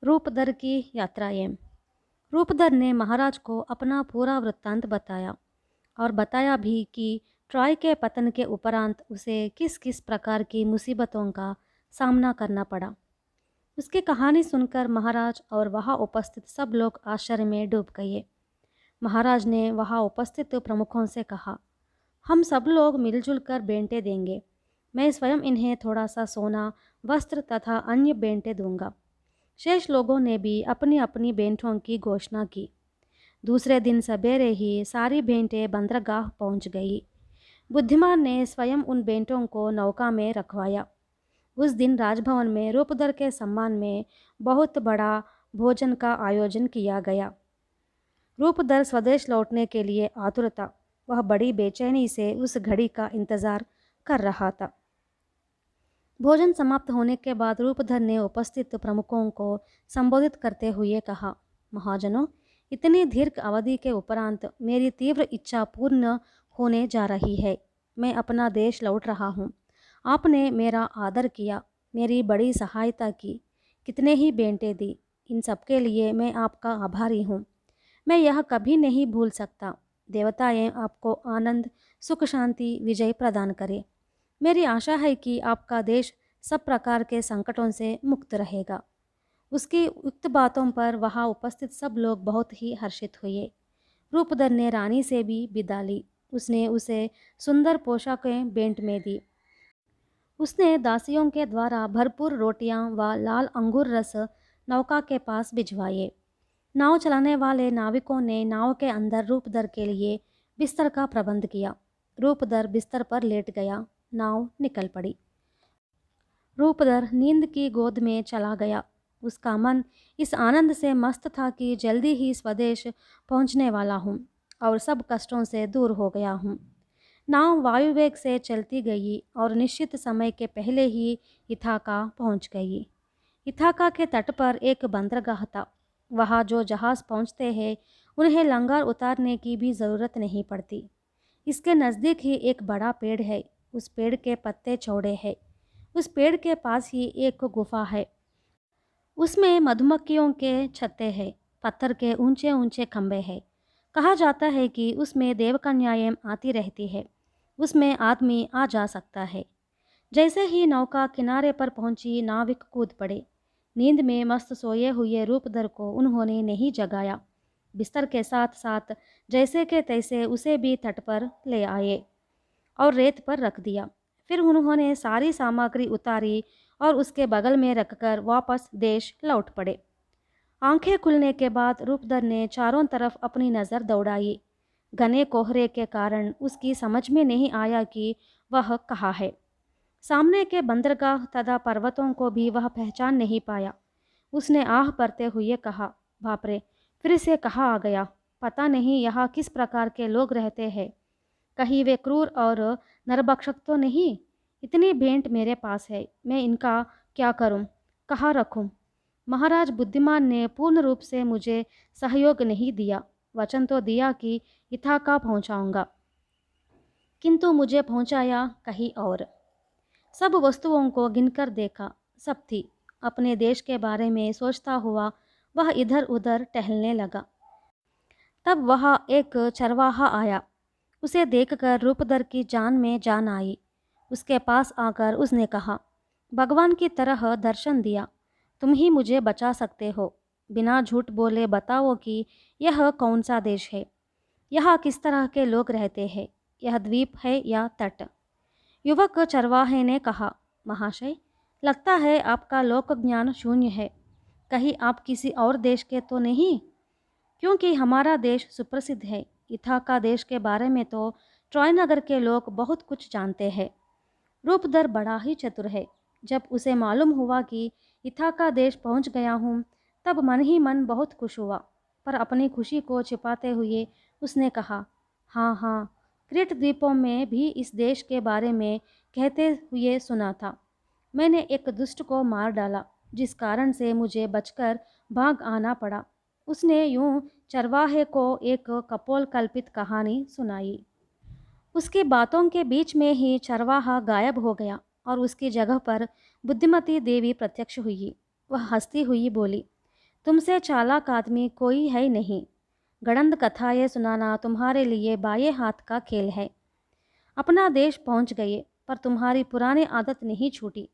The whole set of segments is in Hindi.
रूपधर की यात्राएं। रूपधर ने महाराज को अपना पूरा वृत्तांत बताया और बताया भी कि ट्रॉय के पतन के उपरांत उसे किस किस प्रकार की मुसीबतों का सामना करना पड़ा। उसकी कहानी सुनकर महाराज और वहाँ उपस्थित सब लोग आश्चर्य में डूब गए। महाराज ने वहाँ उपस्थित प्रमुखों से कहा, हम सब लोग मिलजुल कर बेंटे देंगे। मैं स्वयं इन्हें थोड़ा सा सोना, वस्त्र तथा अन्य बेंटे दूंगा। शेष लोगों ने भी अपनी अपनी बेंटों की घोषणा की। दूसरे दिन सवेरे ही सारी बेंटें बंदरगाह पहुंच गई। बुद्धिमान ने स्वयं उन बेंटों को नौका में रखवाया। उस दिन राजभवन में रूपधर के सम्मान में बहुत बड़ा भोजन का आयोजन किया गया। रूपधर स्वदेश लौटने के लिए आतुर था। वह बड़ी बेचैनी से उस घड़ी का इंतजार कर रहा था। भोजन समाप्त होने के बाद रूपधर ने उपस्थित प्रमुखों को संबोधित करते हुए कहा, महाजनों, इतनी दीर्घ अवधि के उपरांत मेरी तीव्र इच्छा पूर्ण होने जा रही है। मैं अपना देश लौट रहा हूँ। आपने मेरा आदर किया, मेरी बड़ी सहायता की, कितने ही बेंटे दी। इन सबके लिए मैं आपका आभारी हूँ। मैं यह कभी नहीं भूल सकता। देवताएं आपको आनंद, सुख, शांति, विजय प्रदान करें। मेरी आशा है कि आपका देश सब प्रकार के संकटों से मुक्त रहेगा। उसकी उक्त बातों पर वहाँ उपस्थित सब लोग बहुत ही हर्षित हुए। रूपधर ने रानी से भी विदा ली। उसने उसे सुंदर पोशाकें भेंट में दी। उसने दासियों के द्वारा भरपूर रोटियां व लाल अंगूर रस नौका के पास भिजवाए। नाव चलाने वाले नाविकों ने नाव के अंदर रूपधर के लिए बिस्तर का प्रबंध किया। रूपधर बिस्तर पर लेट गया। नाव निकल पड़ी। रूपधर नींद की गोद में चला गया। उसका मन इस आनंद से मस्त था कि जल्दी ही स्वदेश पहुंचने वाला हूँ और सब कष्टों से दूर हो गया हूँ। नाव वायुवेग से चलती गई और निश्चित समय के पहले ही इथाका पहुंच गई। इथाका के तट पर एक बंदरगाह था। वहाँ जो जहाज़ पहुँचते हैं उन्हें लंगर उतारने की भी ज़रूरत नहीं पड़ती। इसके नज़दीक ही एक बड़ा पेड़ है। उस पेड़ के पत्ते चौड़े हैं। उस पेड़ के पास ही एक गुफा है। उसमें मधुमक्खियों के छत्ते हैं। पत्थर के ऊंचे ऊंचे खंभे हैं। कहा जाता है कि उसमें देवकन्याएं आती रहती है। उसमें आदमी आ जा सकता है। जैसे ही नौका किनारे पर पहुंची, नाविक कूद पड़े। नींद में मस्त सोए हुए रूपधर को उन्होंने नहीं जगाया। बिस्तर के साथ साथ जैसे के तैसे उसे भी तट पर ले आए और रेत पर रख दिया। फिर उन्होंने सारी सामग्री उतारी और उसके बगल में रखकर वापस देश लौट पड़े। आंखें खुलने के बाद रूपधर ने चारों तरफ अपनी नज़र दौड़ाई। घने कोहरे के कारण उसकी समझ में नहीं आया कि वह कहाँ है। सामने के बंदरगाह तथा पर्वतों को भी वह पहचान नहीं पाया। उसने आह भरते हुए कहा, बाप रे, फिर से कहाँ आ गया। पता नहीं यहाँ किस प्रकार के लोग रहते हैं। कहीं वे क्रूर और नरभक्षक तो नहीं। इतनी भेंट मेरे पास है, मैं इनका क्या करूं, कहाँ रखूं। महाराज बुद्धिमान ने पूर्ण रूप से मुझे सहयोग नहीं दिया। वचन तो दिया कि इथाका पहुंचाऊंगा, किंतु मुझे पहुंचाया कहीं और। सब वस्तुओं को गिनकर देखा, सब थी। अपने देश के बारे में सोचता हुआ वह इधर उधर टहलने लगा। तब वहाँ एक चरवाहा आया। उसे देखकर रूपधर की जान में जान आई। उसके पास आकर उसने कहा, भगवान की तरह दर्शन दिया, तुम ही मुझे बचा सकते हो। बिना झूठ बोले बताओ कि यह कौन सा देश है, यहाँ किस तरह के लोग रहते हैं, यह द्वीप है या तट। युवक चरवाहे ने कहा, महाशय, लगता है आपका लोक ज्ञान शून्य है। कहीं आप किसी और देश के तो नहीं? क्योंकि हमारा देश सुप्रसिद्ध है। इथाका देश के बारे में तो ट्रॉय नगर के लोग बहुत कुछ जानते हैं। रूपधर बड़ा ही चतुर है। जब उसे मालूम हुआ कि इथाका देश पहुंच गया हूँ, तब मन ही मन बहुत खुश हुआ। पर अपनी खुशी को छिपाते हुए उसने कहा, हाँ हाँ, क्रीट द्वीपों में भी इस देश के बारे में कहते हुए सुना था। मैंने एक दुष्ट को मार डाला, जिस कारण से मुझे बचकर भाग आना पड़ा। उसने यूं चरवाहे को एक कपोल कल्पित कहानी सुनाई। उसकी बातों के बीच में ही चरवाहा गायब हो गया और उसकी जगह पर बुद्धिमती देवी प्रत्यक्ष हुई। वह हंसती हुई बोली, तुमसे चालाक आदमी कोई है नहीं। गड़ंद कथाएं सुनाना तुम्हारे लिए बाएं हाथ का खेल है। अपना देश पहुंच गए, पर तुम्हारी पुरानी आदत नहीं छूटी।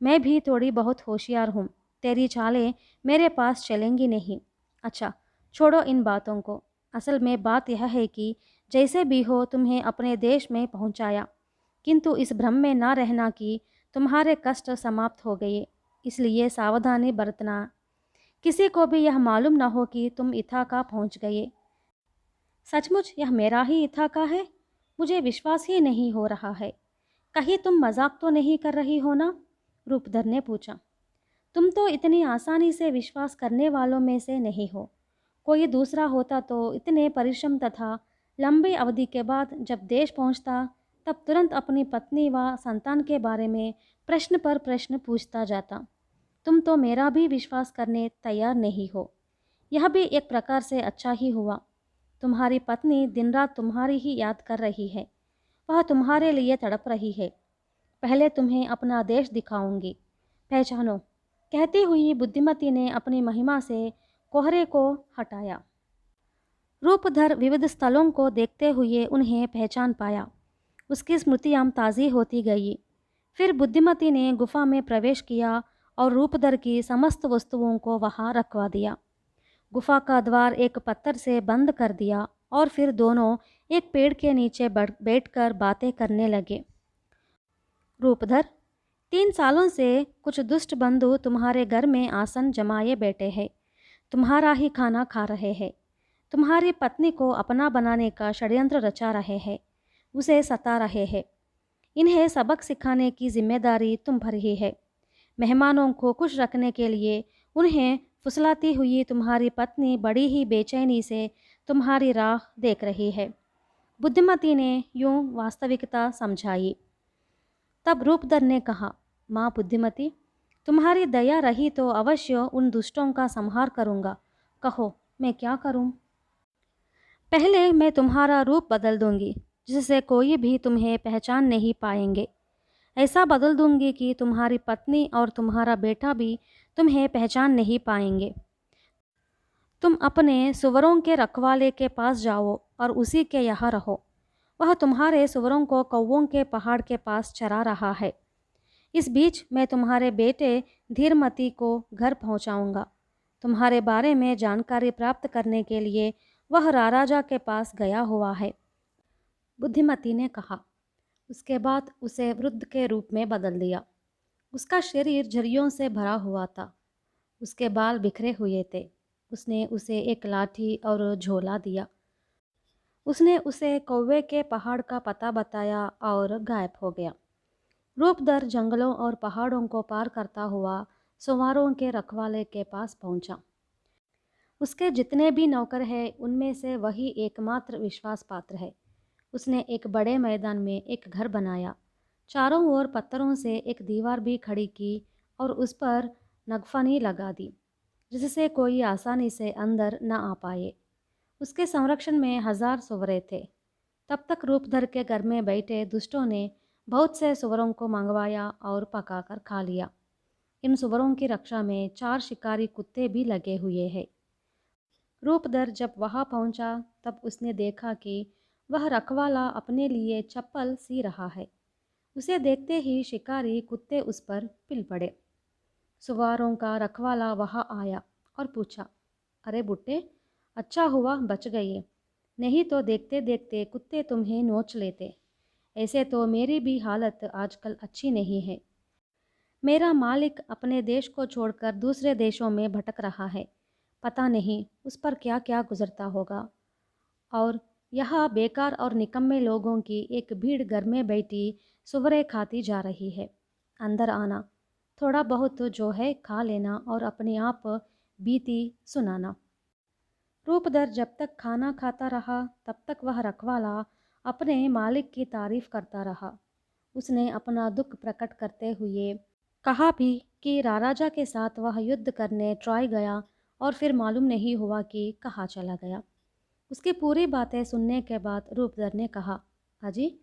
मैं भी थोड़ी बहुत होशियार हूँ। तेरी चालें मेरे पास चलेंगी नहीं। अच्छा, छोड़ो इन बातों को। असल में बात यह है कि जैसे भी हो तुम्हें अपने देश में पहुंचाया, किंतु इस भ्रम में ना रहना कि तुम्हारे कष्ट समाप्त हो गए। इसलिए सावधानी बरतना। किसी को भी यह मालूम न हो कि तुम इथाका पहुंच गए। सचमुच यह मेरा ही इथाका है? मुझे विश्वास ही नहीं हो रहा है। कहीं तुम मजाक तो नहीं कर रही हो ना? रूपधर ने पूछा। तुम तो इतनी आसानी से विश्वास करने वालों में से नहीं हो। कोई दूसरा होता तो इतने परिश्रम तथा लंबी अवधि के बाद जब देश पहुंचता, तब तुरंत अपनी पत्नी व संतान के बारे में प्रश्न पर प्रश्न पूछता जाता। तुम तो मेरा भी विश्वास करने तैयार नहीं हो। यह भी एक प्रकार से अच्छा ही हुआ। तुम्हारी पत्नी दिन रात तुम्हारी ही याद कर रही है। वह तुम्हारे लिए तड़प रही है। पहले तुम्हें अपना देश दिखाऊंगी, पहचानो। कहती हुई बुद्धिमती ने अपनी महिमा से कोहरे को हटाया। रूपधर विविध स्थलों को देखते हुए उन्हें पहचान पाया। उसकी स्मृतियाँ ताज़ी होती गई। फिर बुद्धिमती ने गुफा में प्रवेश किया और रूपधर की समस्त वस्तुओं को वहाँ रखवा दिया। गुफा का द्वार एक पत्थर से बंद कर दिया और फिर दोनों एक पेड़ के नीचे बैठकर बातें करने लगे। रूपधर, 3 सालों से कुछ दुष्ट बंधु तुम्हारे घर में आसन जमाए बैठे हैं। तुम्हारा ही खाना खा रहे हैं। तुम्हारी पत्नी को अपना बनाने का षड्यंत्र रचा रहे हैं। उसे सता रहे हैं। इन्हें सबक सिखाने की जिम्मेदारी तुम पर ही है। मेहमानों को खुश रखने के लिए उन्हें फुसलाती हुई तुम्हारी पत्नी बड़ी ही बेचैनी से तुम्हारी राह देख रही है। बुद्धिमती ने यूं वास्तविकता समझाई। तब रूपधर ने कहा, माँ बुद्धिमती, तुम्हारी दया रही तो अवश्य उन दुष्टों का संहार करूँगा। कहो, मैं क्या करूँ? पहले मैं तुम्हारा रूप बदल दूंगी, जिससे कोई भी तुम्हें पहचान नहीं पाएंगे। ऐसा बदल दूंगी कि तुम्हारी पत्नी और तुम्हारा बेटा भी तुम्हें पहचान नहीं पाएंगे। तुम अपने सुअरों के रखवाले के पास जाओ और उसी के यहाँ रहो। वह तुम्हारे सुअरों को कौवों के पहाड़ के पास चरा रहा है। इस बीच मैं तुम्हारे बेटे धीरमती को घर पहुंचाऊंगा। तुम्हारे बारे में जानकारी प्राप्त करने के लिए वह राजा के पास गया हुआ है। बुद्धिमती ने कहा। उसके बाद उसे वृद्ध के रूप में बदल दिया। उसका शरीर झुर्रियों से भरा हुआ था। उसके बाल बिखरे हुए थे। उसने उसे एक लाठी और झोला दिया। उसने उसे कौवे के पहाड़ का पता बताया और गायब हो गया। रूपधर जंगलों और पहाड़ों को पार करता हुआ सुवारों के रखवाले के पास पहुंचा। उसके जितने भी नौकर हैं, उनमें से वही एकमात्र विश्वास पात्र है। उसने एक बड़े मैदान में एक घर बनाया। चारों ओर पत्थरों से एक दीवार भी खड़ी की और उस पर नगफनी लगा दी, जिससे कोई आसानी से अंदर न आ पाए। उसके संरक्षण में 1000 सुवरे थे। तब तक रूपधर के घर में बैठे दुष्टों ने बहुत से सुवरों को मंगवाया और पकाकर खा लिया। इन सुवरों की रक्षा में 4 शिकारी कुत्ते भी लगे हुए हैं। रूपधर जब वहां पहुंचा, तब उसने देखा कि वह रखवाला अपने लिए चप्पल सी रहा है। उसे देखते ही शिकारी कुत्ते उस पर पिल पड़े। सुवारों का रखवाला वहां आया और पूछा, अरे बुट्टे, अच्छा हुआ बच गए, नहीं तो देखते देखते कुत्ते तुम्हें नोच लेते। ऐसे तो मेरी भी हालत आजकल अच्छी नहीं है। मेरा मालिक अपने देश को छोड़कर दूसरे देशों में भटक रहा है। पता नहीं उस पर क्या क्या गुजरता होगा। और यहाँ बेकार और निकम्मे लोगों की एक भीड़ घर में बैठी सुवरें खाती जा रही है। अंदर आना, थोड़ा बहुत जो है खा लेना और अपने आप बीती सुनाना। रूपधर जब तक खाना खाता रहा, तब तक वह रखवाला अपने मालिक की तारीफ करता रहा। उसने अपना दुख प्रकट करते हुए कहा भी कि राजा के साथ वह युद्ध करने ट्रॉय गया और फिर मालूम नहीं हुआ कि कहाँ चला गया। उसकी पूरी बातें सुनने के बाद रूपधर ने कहा, अजी,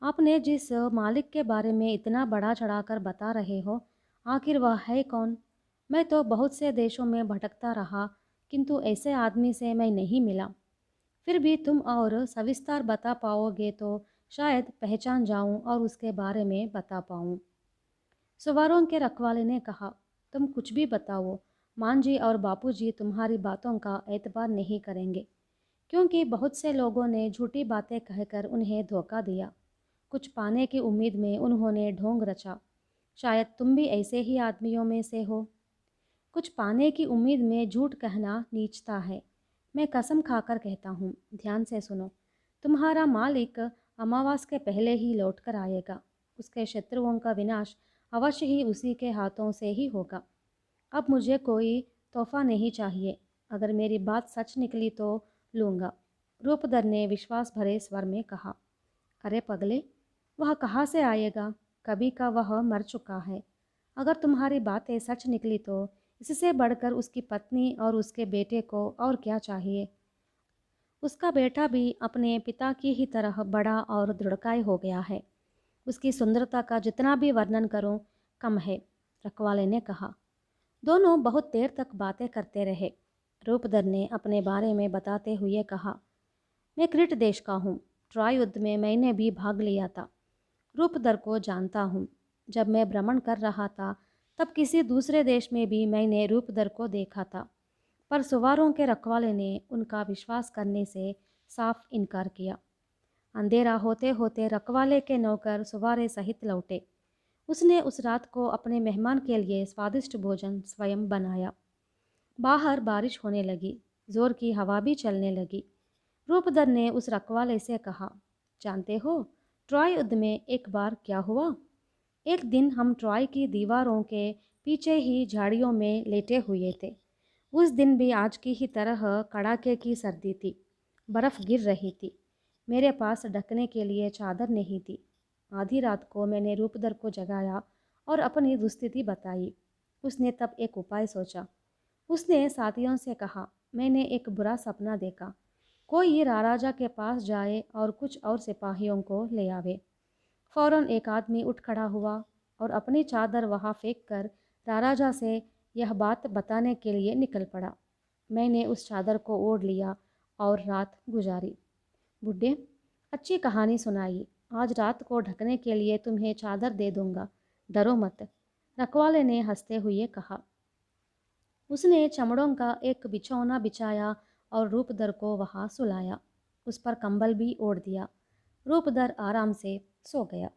आपने जिस मालिक के बारे में इतना बड़ा चढ़ाकर बता रहे हो, आखिर वह है कौन? मैं तो बहुत से देशों में भटकता रहा, किंतु ऐसे आदमी से मैं नहीं मिला। फिर भी तुम और सविस्तार बता पाओगे तो शायद पहचान जाऊं और उसके बारे में बता पाऊं। सवारों के रखवाले ने कहा, तुम कुछ भी बताओ, मान जी और बापूजी तुम्हारी बातों का एतबार नहीं करेंगे, क्योंकि बहुत से लोगों ने झूठी बातें कहकर उन्हें धोखा दिया। कुछ पाने की उम्मीद में उन्होंने ढोंग रचा। शायद तुम भी ऐसे ही आदमियों में से हो। कुछ पाने की उम्मीद में झूठ कहना नीचता है। मैं कसम खाकर कहता हूँ, ध्यान से सुनो। तुम्हारा मालिक अमावास के पहले ही लौट कर आएगा। उसके शत्रुओं का विनाश अवश्य ही उसी के हाथों से ही होगा। अब मुझे कोई तोहफा नहीं चाहिए। अगर मेरी बात सच निकली तो लूँगा। रूपधर ने विश्वास भरे स्वर में कहा। अरे पगले, वह कहाँ से आएगा? कभी का वह मर चुका है। अगर तुम्हारी बातें सच निकली तो इससे बढ़कर उसकी पत्नी और उसके बेटे को और क्या चाहिए। उसका बेटा भी अपने पिता की ही तरह बड़ा और दृढ़काय हो गया है। उसकी सुंदरता का जितना भी वर्णन करूं कम है, रखवाले ने कहा। दोनों बहुत देर तक बातें करते रहे। रूपधर ने अपने बारे में बताते हुए कहा, मैं क्रीट देश का हूँ। ट्रॉय युद्ध में मैंने भी भाग लिया था। रूपधर को जानता हूँ। जब मैं भ्रमण कर रहा था तब किसी दूसरे देश में भी मैंने रूपधर को देखा था, पर सवारों के रखवाले ने उनका विश्वास करने से साफ इनकार किया। अंधेरा होते होते रखवाले के नौकर सवारे सहित लौटे। उसने उस रात को अपने मेहमान के लिए स्वादिष्ट भोजन स्वयं बनाया। बाहर बारिश होने लगी, जोर की हवा भी चलने लगी। रूपधर ने उस रखवाले से कहा, जानते हो ट्रॉय युद्ध में एक बार क्या हुआ? एक दिन हम ट्रॉय की दीवारों के पीछे ही झाड़ियों में लेटे हुए थे। उस दिन भी आज की ही तरह कड़ाके की सर्दी थी। बर्फ गिर रही थी। मेरे पास ढकने के लिए चादर नहीं थी। आधी रात को मैंने रूपधर को जगाया और अपनी दुस्थिति बताई। उसने तब एक उपाय सोचा। उसने साथियों से कहा, मैंने एक बुरा सपना देखा। कोई राजा के पास जाए और कुछ और सिपाहियों को ले आवे। फौरन एक आदमी उठ खड़ा हुआ और अपनी चादर वहाँ फेंक कर राजा से यह बात बताने के लिए निकल पड़ा। मैंने उस चादर को ओढ़ लिया और रात गुजारी। बुढ़े, अच्छी कहानी सुनाई। आज रात को ढकने के लिए तुम्हें चादर दे दूंगा, डरो मत, रखवाले ने हंसते हुए कहा। उसने चमड़ों का एक बिछौना बिछाया और रूपधर को वहाँ सुलाया। उस पर कंबल भी ओढ़ दिया। रूपधर आराम से सो गया।